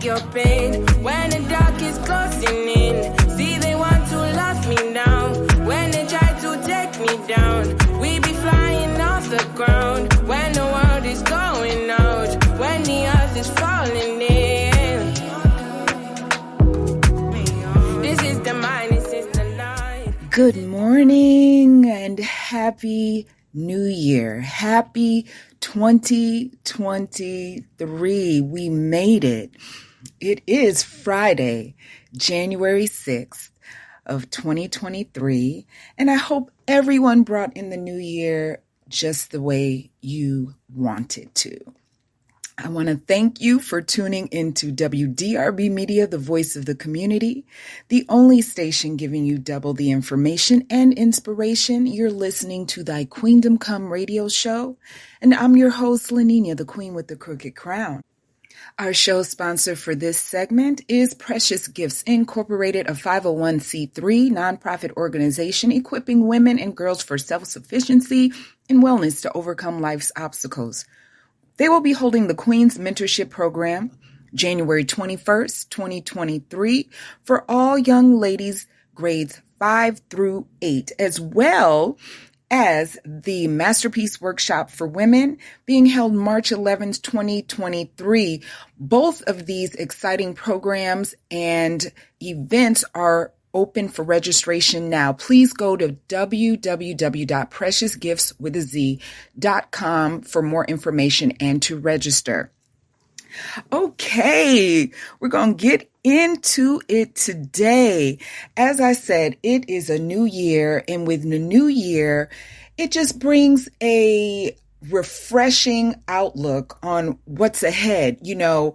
your pain. When the dark is closing in, see they want to lock me down. When they try to take me down, we be flying off the ground. When the world is going out, when the earth is falling in. This is the mind, this is the night. Good morning and happy New Year. Happy 2023. We made it. It is Friday, January 6th of 2023. And I hope everyone brought in the new year just the way you wanted to. I want to thank you for tuning into WDRBmedia, the voice of the community, the only station giving you double the information and inspiration. You're listening to Thy Queendom Come radio show, and I'm your host, LaNinia, the queen with the crooked crown. Our show sponsor for this segment is Precious Gifts Incorporated, a 501c3 nonprofit organization equipping women and girls for self-sufficiency and wellness to overcome life's obstacles. They will be holding the Queen's Mentorship Program January 21st, 2023 for all young ladies grades 5 through 8, as well as the Masterpiece Workshop for Women being held March 11th, 2023. Both of these exciting programs and events are open for registration now. Please go to www.preciousgiftswithaz.com for more information and to register. Okay, we're going to get into it today. As I said, it is a new year, and with the new year, it just brings a refreshing outlook on what's ahead. You know,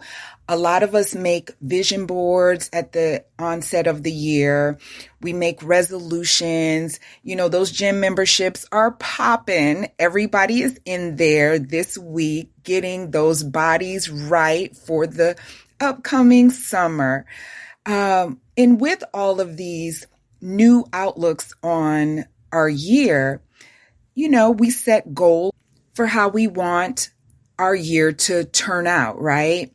a lot of us make vision boards at the onset of the year. We make resolutions. You know, those gym memberships are popping. Everybody is in there this week getting those bodies right for the upcoming summer. And with all of these new outlooks on our year, you know, we set goals for how we want our year to turn out, right?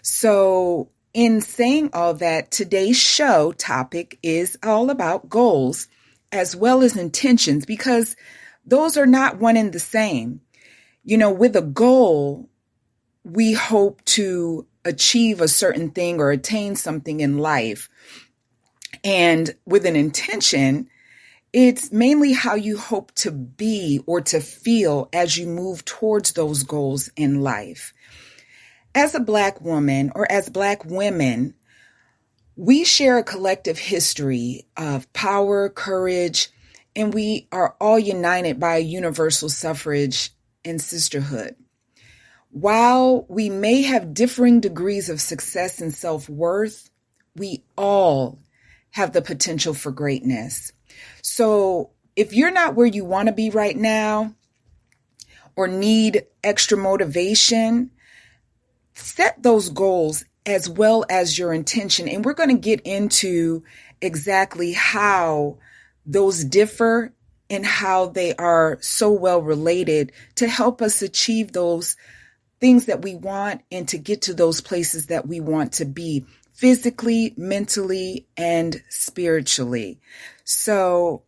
So in saying all that, today's show topic is all about goals as well as intentions, because those are not one and the same. You know, with a goal, we hope to achieve a certain thing or attain something in life. And with an intention, it's mainly how you hope to be or to feel as you move towards those goals in life. As a Black woman, or as Black women, we share a collective history of power, courage, and we are all united by universal suffrage and sisterhood. While we may have differing degrees of success and self-worth, we all have the potential for greatness. So if you're not where you want to be right now or need extra motivation, set those goals as well as your intention. And we're going to get into exactly how those differ and how they are so well related to help us achieve those things that we want and to get to those places that we want to be physically, mentally, and spiritually. So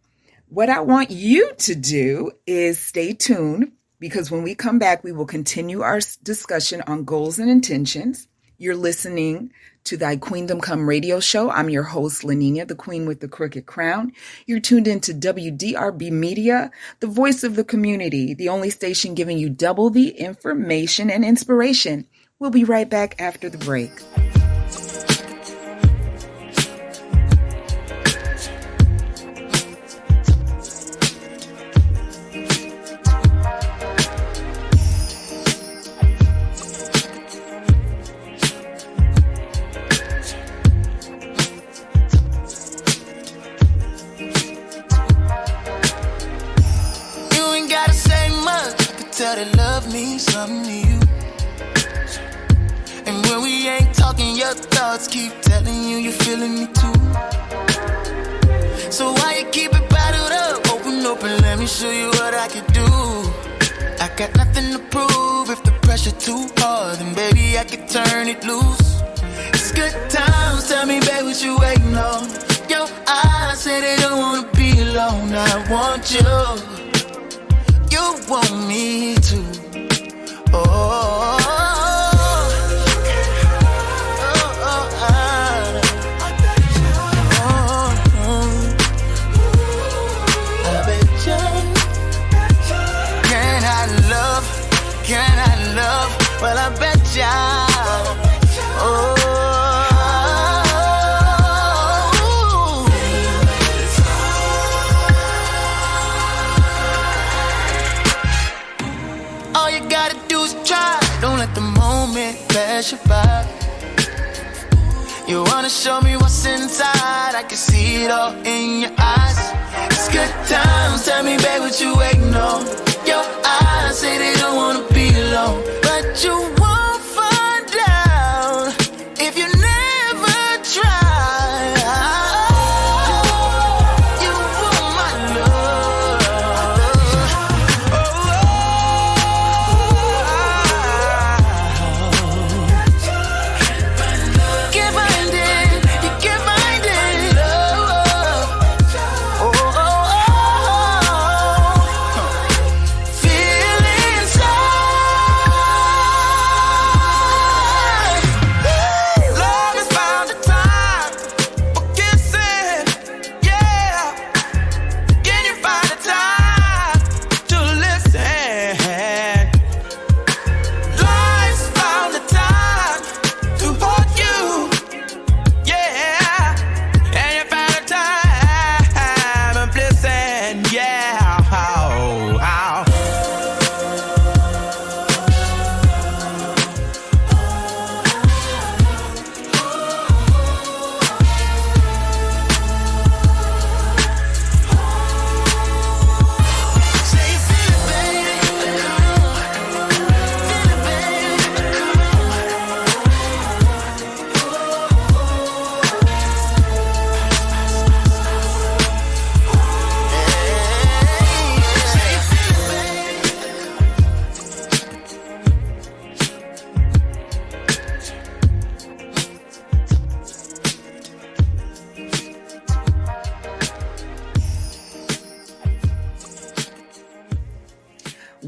what I want you to do is stay tuned, because when we come back, we will continue our discussion on goals and intentions. You're listening to Thy Queendom Come radio show. I'm your host, LaNinia, the queen with the crooked crown. You're tuned into WDRBmedia, the voice of the community, the only station giving you double the information and inspiration. We'll be right back after the break. Tell that love means something to you. And when we ain't talking, your thoughts keep telling you you're feeling me too. So why you keep it bottled up? Open, let me show you what I can do. I got nothing to prove. If the pressure too hard, then baby I can turn it loose. It's what you waiting on. Your eyes say they don't wanna be alone. I want you. You want me to. Oh. Well, I bet ya. Oh. All you gotta do is try. Don't let the moment pass you by. You wanna show me what's inside? I can see it all in your eyes. It's good times. Tell me, babe, what you waiting on? Your eyes say they don't wanna be alone, but you won't find out if you never try. You want my love. Can't find it, you can't find it. Feel inside. Love has found a time for kissing, yeah. Can you find a time to listen? Life's found a time to hold you, yeah. And you found a time of listen, yeah. Say you feel it, baby. Feel it,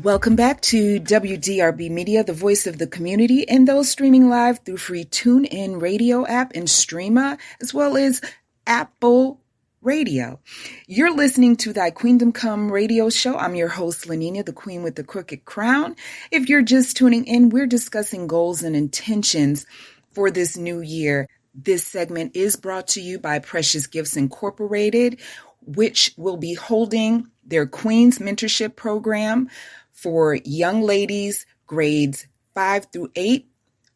Welcome back to WDRB Media, the voice of the community, and those streaming live through free TuneIn radio app and Streama, as well as Apple Radio. You're listening to Thy Queendom Come radio show. I'm your host, LaNinia, the queen with the crooked crown. If you're just tuning in, we're discussing goals and intentions for this new year. This segment is brought to you by Precious Gifts Incorporated, which will be holding their Queens Mentorship Program for young ladies grades 5 through 8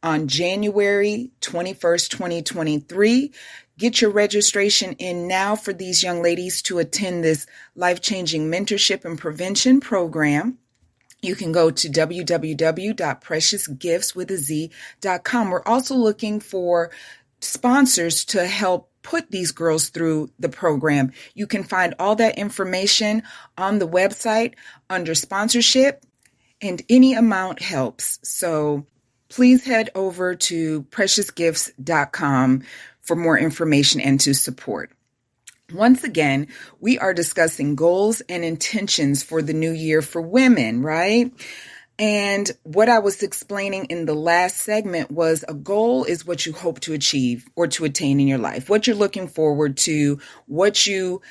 on January 21st, 2023. Get your registration in now for these young ladies to attend this life-changing mentorship and prevention program. You can go to www.preciousgiftswithaz.com. We're also looking for sponsors to help put these girls through the program. You can find all that information on the website under sponsorship, and any amount helps. So please head over to preciousgifts.com for more information and to support. Once again, we are discussing goals and intentions for the new year for women, right? And what I was explaining in the last segment was a goal is what you hope to achieve or to attain in your life, what you're looking forward to, what you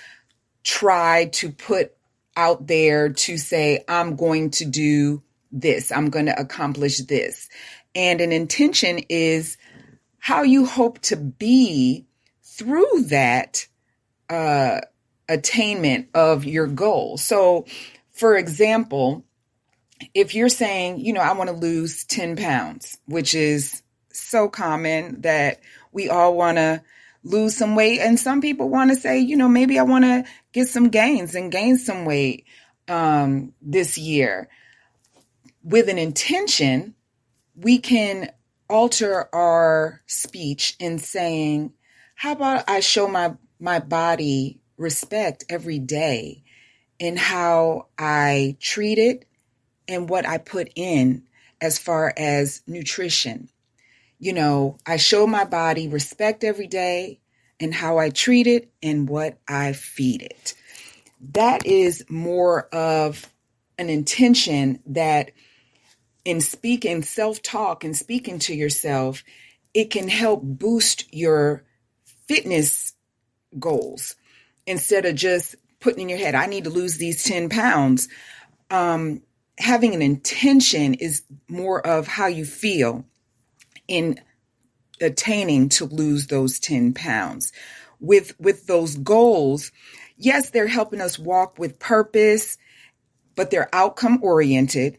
try to put out there to say, I'm going to do this, I'm going to accomplish this. And an intention is how you hope to be through that attainment of your goal. So, for example, if you're saying, I want to lose 10 pounds, which is so common that we all want to lose some weight. And some people want to say, maybe I want to get some gains and gain some weight this year. With an intention, we can alter our speech in saying, how about I show my body respect every day in how I treat it and what I put in as far as nutrition. I show my body respect every day and how I treat it and what I feed it. That is more of an intention that in speaking self-talk and speaking to yourself, it can help boost your fitness goals instead of just putting in your head, I need to lose these 10 pounds. Having an intention is more of how you feel in attaining to lose those 10 pounds. With those goals, yes, they're helping us walk with purpose, but they're outcome oriented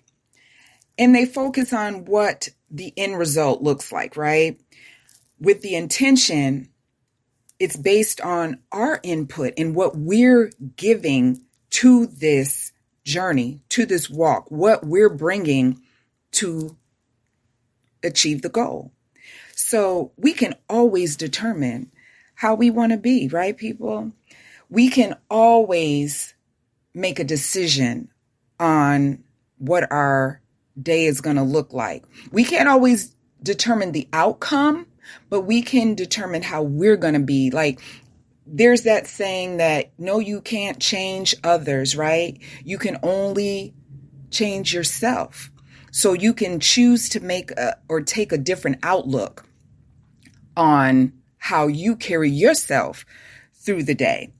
and they focus on what the end result looks like, right? With the intention, it's based on our input and what we're giving to this journey, to this walk, what we're bringing to achieve the goal. So we can always determine how we want to be, right, people? We can always make a decision on what our day is going to look like. We can't always determine the outcome, but we can determine how we're going to be. Like, there's that saying that, no, you can't change others, right? You can only change yourself. So you can choose to make or take a different outlook on how you carry yourself through the day.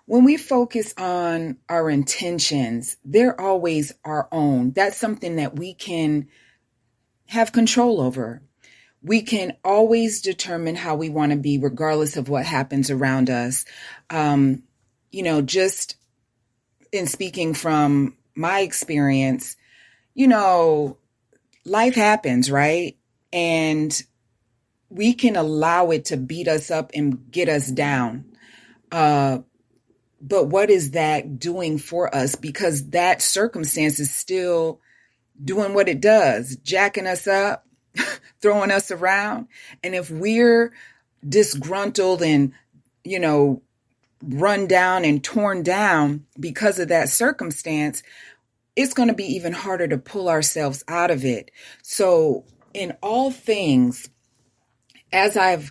When we focus on our intentions, they're always our own. That's something that we can have control over. We can always determine how we want to be, regardless of what happens around us. Just in speaking from my experience, life happens, right? And we can allow it to beat us up and get us down. But what is that doing for us? Because that circumstance is still doing what it does, jacking us up, throwing us around. And if we're disgruntled and, run down and torn down because of that circumstance, it's going to be even harder to pull ourselves out of it. So in all things, as I've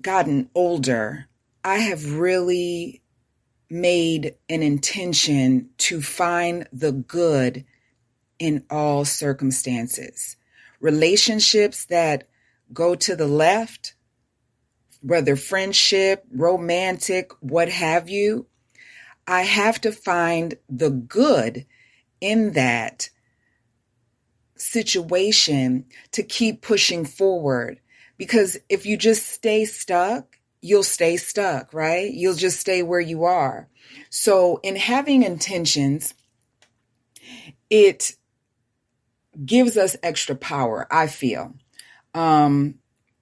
gotten older, I have really made an intention to find the good in all circumstances. Relationships that go to the left, whether friendship, romantic, what have you, I have to find the good in that situation to keep pushing forward. Because if you just stay stuck, you'll stay stuck, right? You'll just stay where you are. So in having intentions, it gives us extra power, I feel.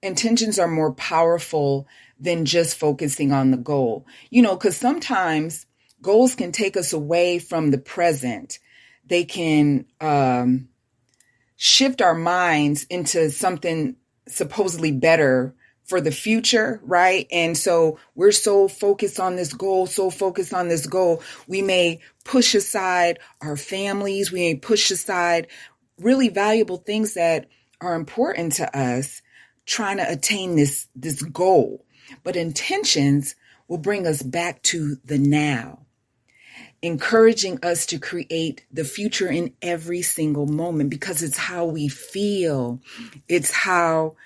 Intentions are more powerful than just focusing on the goal. Because sometimes goals can take us away from the present. They can shift our minds into something supposedly better for the future, right? And so we're so focused on this goal, we may push aside our families, we may push aside really valuable things that are important to us, trying to attain this goal. But intentions will bring us back to the now, encouraging us to create the future in every single moment, because it's how we feel. It's how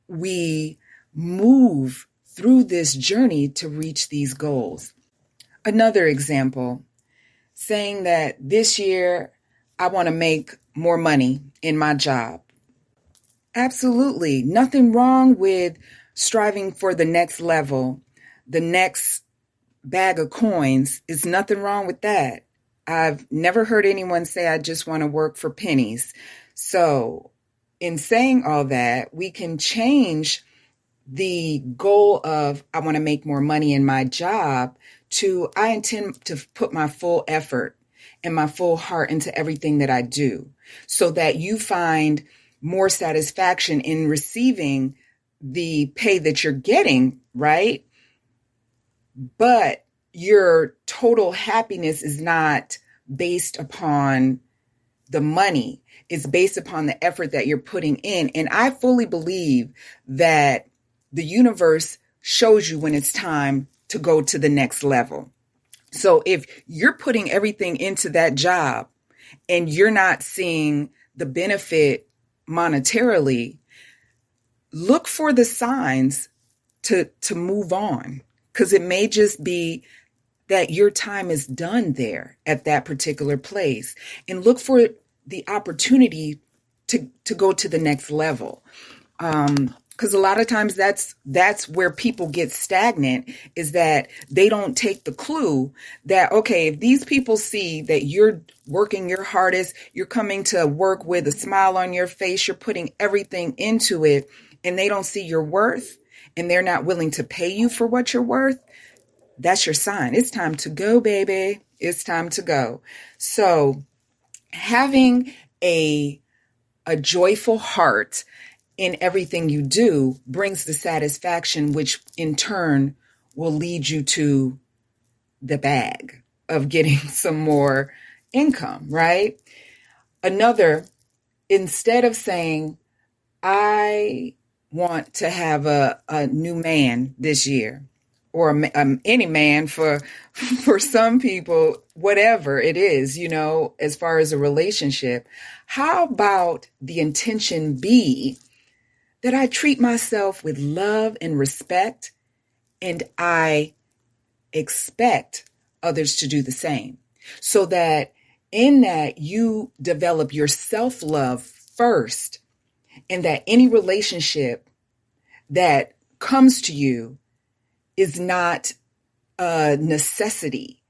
we move through this journey to reach these goals. Another example, saying that this year I want to make more money in my job. Absolutely. Nothing wrong with striving for the next level, the next bag of coins. Is nothing wrong with that. I've never heard anyone say, I just want to work for pennies. So in saying all that, we can change the goal of, I want to make more money in my job, to, I intend to put my full effort and my full heart into everything that I do, so that you find more satisfaction in receiving the pay that you're getting, right? But your total happiness is not based upon the money. It's based upon the effort that you're putting in. And I fully believe that the universe shows you when it's time to go to the next level. So if you're putting everything into that job and you're not seeing the benefit monetarily, look for the signs to move on, because it may just be that your time is done there at that particular place, and look for the opportunity to go to the next level. Because a lot of times that's where people get stagnant, is that they don't take the clue that, okay, if these people see that you're working your hardest, you're coming to work with a smile on your face, you're putting everything into it, and they don't see your worth, and they're not willing to pay you for what you're worth, that's your sign. It's time to go, baby. It's time to go. So having a joyful heart in everything you do brings the satisfaction, which in turn will lead you to the bag of getting some more income, right? Another, instead of saying, I want to have a new man this year, or any man for some people, whatever it is, as far as a relationship, how about the intention be that I treat myself with love and respect, and I expect others to do the same, so that in that you develop your self-love first, and that any relationship that comes to you is not a necessity.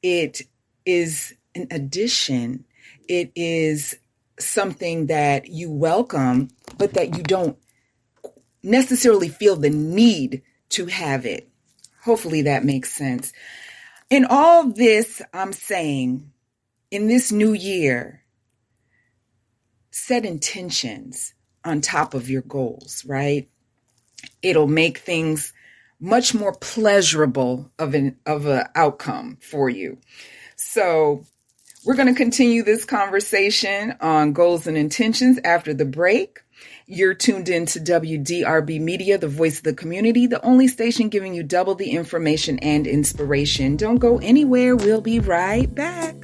It is an addition. It is something that you welcome, but that you don't necessarily feel the need to have it. Hopefully that makes sense. In all this, I'm saying, in this new year, set intentions on top of your goals, right? It'll make things much more pleasurable of an outcome for you. So we're going to continue this conversation on goals and intentions after the break. You're tuned in to WDRB Media, the voice of the community, the only station giving you double the information and inspiration. Don't go anywhere. We'll be right back.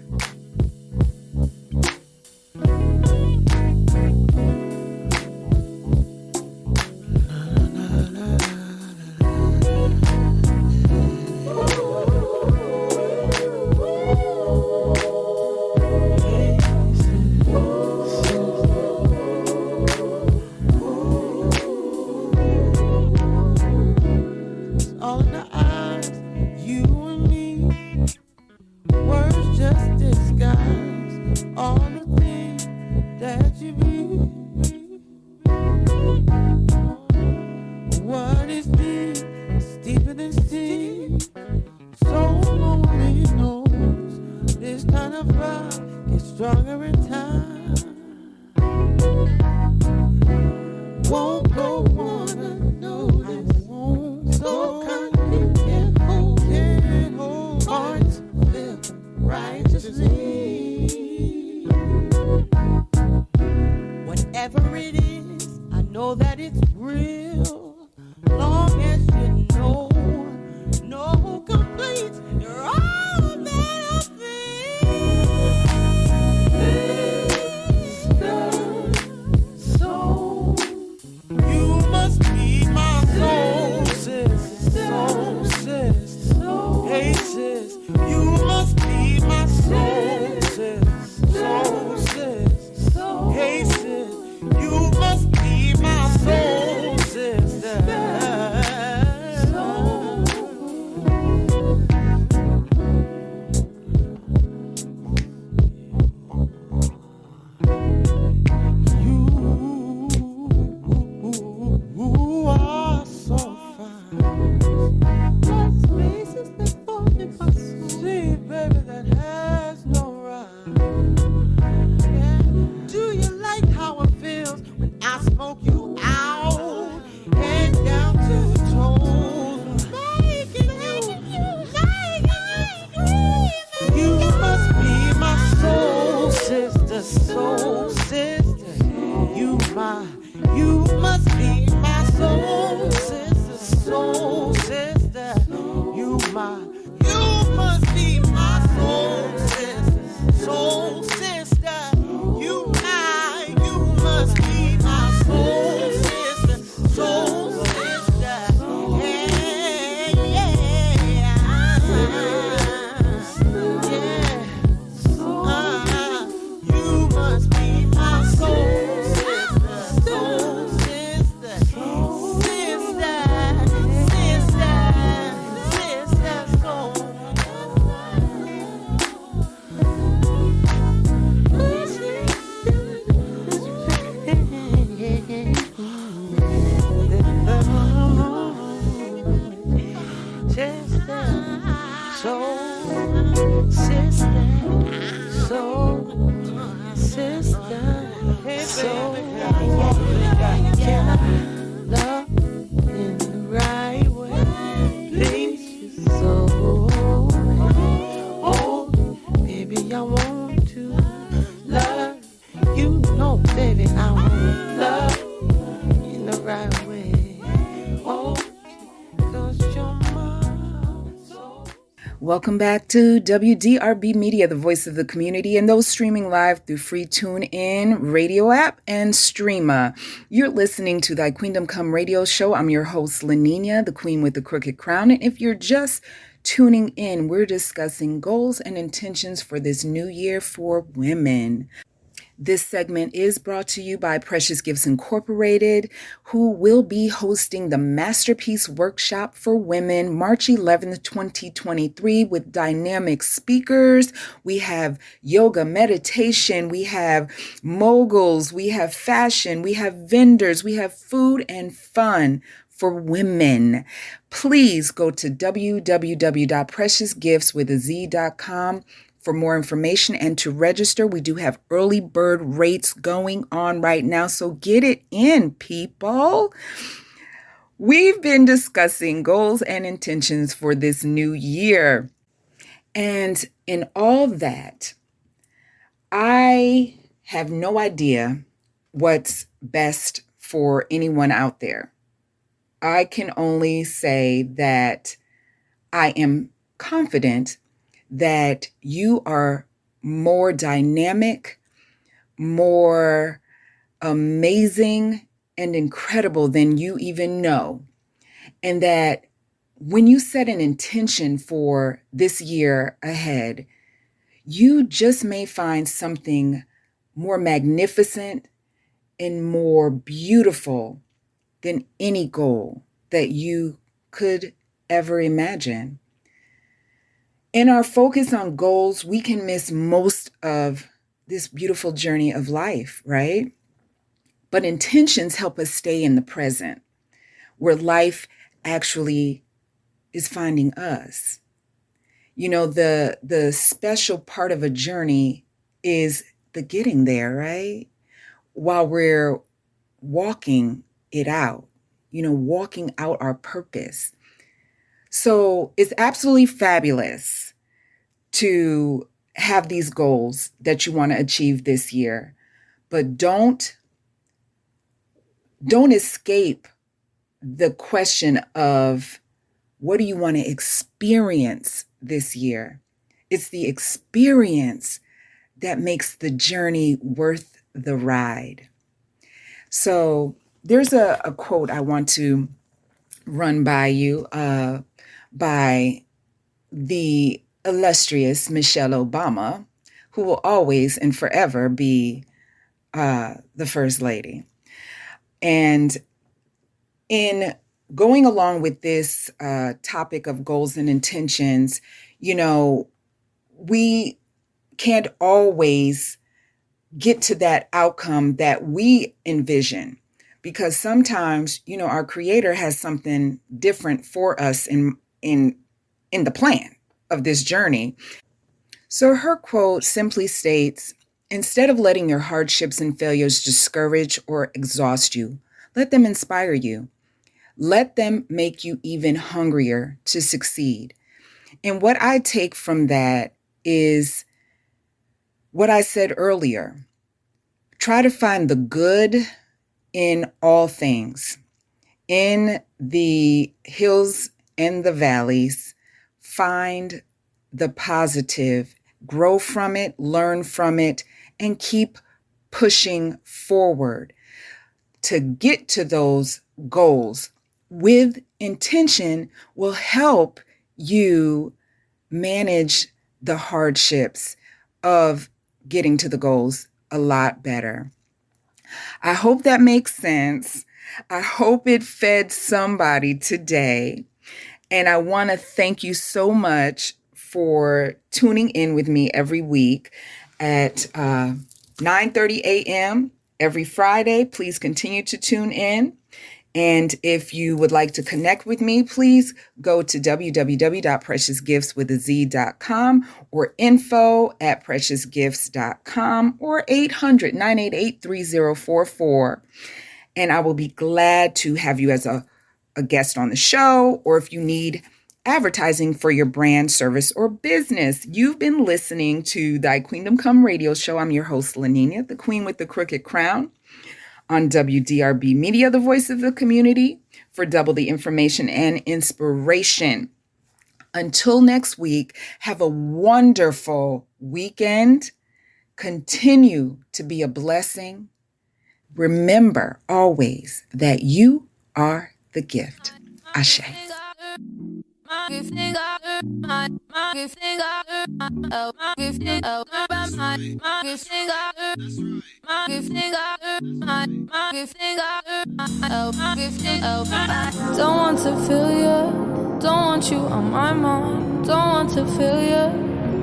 You must be my soul. Can I love in the right way? Please you so. Oh, baby, I want to love. You know, baby, I want love in the right way. Oh, 'cause you're my soul. Welcome back to WDRB Media, the voice of the community, and those streaming live through free TuneIn radio app and Streama. You're listening to Thy Queendom Come radio show. I'm your host, LaNinia, the queen with the crooked crown. And if you're just tuning in, we're discussing goals and intentions for this new year for women. This segment is brought to you by Precious Gifts Incorporated, who will be hosting the Masterpiece Workshop for Women March 11th, 2023 with dynamic speakers. We have yoga, meditation, we have moguls, we have fashion, we have vendors, we have food and fun for women. Please go to www.preciousgiftswithaz.com for more information and to register. We do have early bird rates going on right now, so get it in, people. We've been discussing goals and intentions for this new year. And in all that, I have no idea what's best for anyone out there. I can only say that I am confident that you are more dynamic, more amazing, and incredible than you even know. And that when you set an intention for this year ahead, you just may find something more magnificent and more beautiful than any goal that you could ever imagine. In our focus on goals, we can miss most of this beautiful journey of life, right? But intentions help us stay in the present, where life actually is finding us. You know, the special part of a journey is the getting there, right? While we're walking it out, walking out our purpose. So it's absolutely fabulous to have these goals that you want to achieve this year, but don't escape the question of what do you want to experience this year? It's the experience that makes the journey worth the ride. So there's a quote I want to run by you by the illustrious Michelle Obama, who will always and forever be the First Lady. And in going along with this topic of goals and intentions, we can't always get to that outcome that we envision, because sometimes, our Creator has something different for us in the plan of this journey. So her quote simply states, "Instead of letting your hardships and failures discourage or exhaust you, let them inspire you. Let them make you even hungrier to succeed." And what I take from that is what I said earlier. Try to find the good in all things. In the hills and the valleys, find the positive, grow from it, learn from it, and keep pushing forward to get to those goals with intention will help you manage the hardships of getting to the goals a lot better. I hope that makes sense. I hope it fed somebody today. And I want to thank you so much for tuning in with me every week at 9:30 a.m. every Friday. Please continue to tune in. And if you would like to connect with me, please go to www.preciousgiftswithaz.com or info@preciousgifts.com or 800-988-3044. And I will be glad to have you as a guest on the show, or if you need advertising for your brand, service, or business. You've been listening to Thy Queendom Come radio show. I'm your host, LaNinia, the queen with the crooked crown, on WDRBmedia, the voice of the community, for double the information and inspiration. Until next week, have a wonderful weekend. Continue to be a blessing. Remember always that you are the gift. Ashe. Don't want to feel you, don't want you on my mind. Don't want to feel you,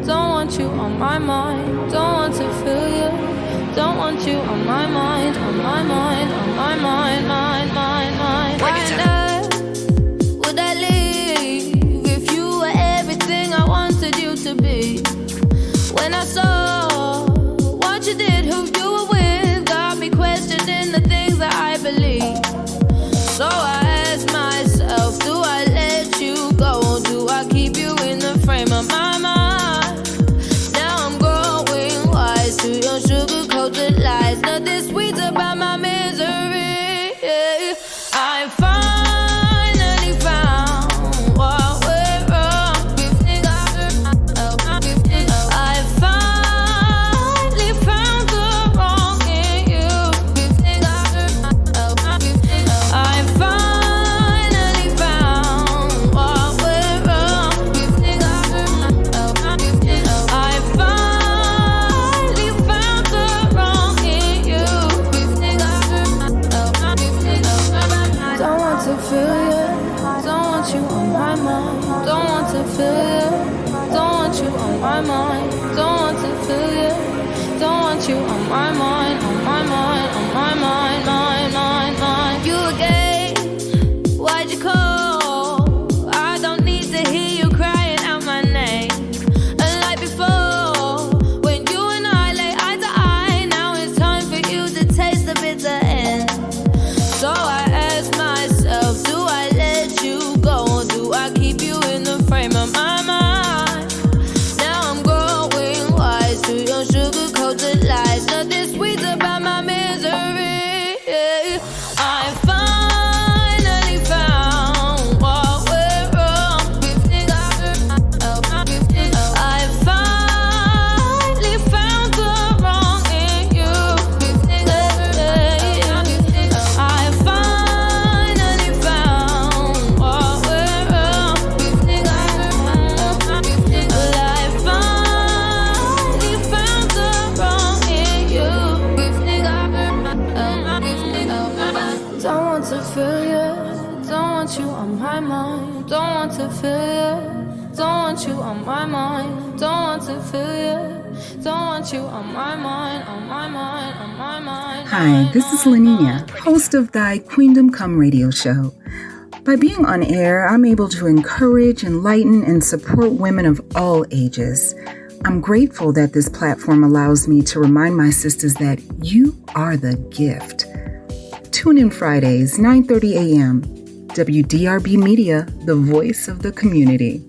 don't want you on my mind. Don't want to feel you, don't want you on my mind, on my mind, on my mind, mind, mind, mind. Why would I leave if you were everything I wanted you to be? When I saw what you did, who you were with, got me questioning the things that I believe. So I ask myself, do I let you go? Do I keep you in the frame of my mind? Now I'm growing wise to your sugar-coated lies. Nothing sweet about my misery. I finally found what went wrong. I finally found the wrong in you. I finally found what went wrong. I finally found the wrong in you. Don't want to feel you, don't want you on my mind. Don't want to feel you, don't want you on my mind. Don't want to feel you, don't want you on my mind, on my mind, on my mind, mind, mind, mind. You again, why'd you call? I don't need to hear you crying out my name. Unlike before, when you and I lay eye to eye, now it's time for you to taste the bitter end. So I ask myself, do I let you go? Do I keep you in the frame of my mind? Now I'm growing wise to your sugar-coated lies. Nothing sweet about my misery. I finally found what went wrong. I finally found the wrong in you. I finally found what went wrong. I finally found the wrong in you. Don't want to feel you, don't want you on my mind. Don't want to feel you, don't want you on my mind. Don't want to feel you, don't want you on my mind, on my mind, on my mind. Hi, this is LaNinia, host of Thy Queendom Come radio show. By being on air, I'm able to encourage, enlighten, and support women of all ages. I'm grateful that this platform allows me to remind my sisters that you are the gift. Tune in Fridays, 9:30 a.m. WDRB Media, the voice of the community.